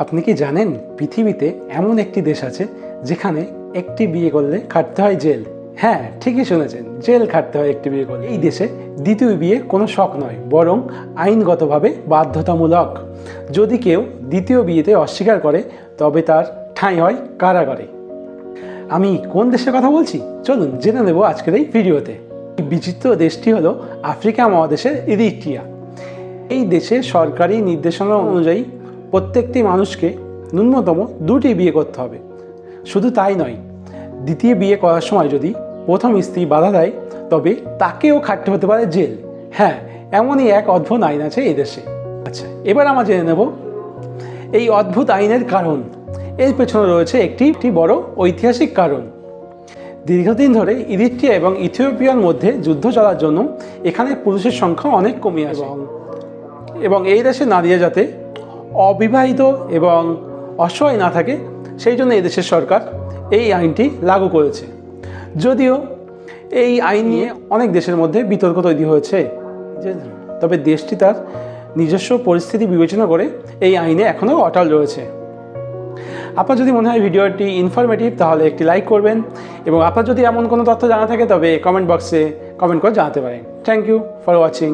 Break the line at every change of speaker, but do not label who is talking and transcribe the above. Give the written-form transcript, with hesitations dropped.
আপনি কি জানেন পৃথিবীতে এমন একটি দেশ আছে যেখানে একটি বিয়ে করলে খাটতে হয় জেল? হ্যাঁ, ঠিকই শুনেছেন, জেল খাটতে হয় একটি বিয়ে করলে। এই দেশে দ্বিতীয় বিয়ে কোনো শখ নয়, বরং আইনগতভাবে বাধ্যতামূলক। যদি কেউ দ্বিতীয় বিয়েতে অস্বীকার করে তবে তার ঠাঁই হয় কারাগারে। আমি কোন দেশের কথা বলছি চলুন জেনে নেব আজকের এই ভিডিওতে। এই বিচিত্র দেশটি হলো আফ্রিকা মহাদেশের ইরিট্রিয়া। এই দেশে সরকারি নির্দেশনা অনুযায়ী প্রত্যেকটি মানুষকে ন্যূনতম 2টি বিয়ে করতে হবে। শুধু তাই নয়, দ্বিতীয় বিয়ে করার সময় যদি প্রথম স্ত্রী বাধা দেয় তবে তাকেও খাটতে হতে পারে জেল। হ্যাঁ, এমনই এক অদ্ভুত আইন আছে এই দেশে। আচ্ছা, এবার আমরা জেনে নেব এই অদ্ভুত আইনের কারণ। এর পেছনে রয়েছে একটি বড় ঐতিহাসিক কারণ। দীর্ঘদিন ধরে ইরিট্রিয়া এবং ইথিওপিয়ার মধ্যে যুদ্ধ চলার জন্য এখানে পুরুষের সংখ্যা অনেক কমে আসে এবং এই দেশে নারীরা যাতে অবিবাহিত এবং অসহায় না থাকে সেই জন্য এই দেশের সরকার এই আইনটি লাগু করেছে। যদিও এই আইন নিয়ে অনেক দেশের মধ্যে বিতর্ক তৈরি হয়েছে, তবে দেশটি তার নিজস্ব পরিস্থিতি বিবেচনা করে এই আইনে এখনও অটল রয়েছে। আপনার যদি মনে হয় ভিডিওটি ইনফরমেটিভ তাহলে একটি লাইক করবেন এবং আপনার যদি এমন কোনো তথ্য জানা থাকে তবে কমেন্ট বক্সে কমেন্ট করে জানাতে পারেন। Thank you for watching.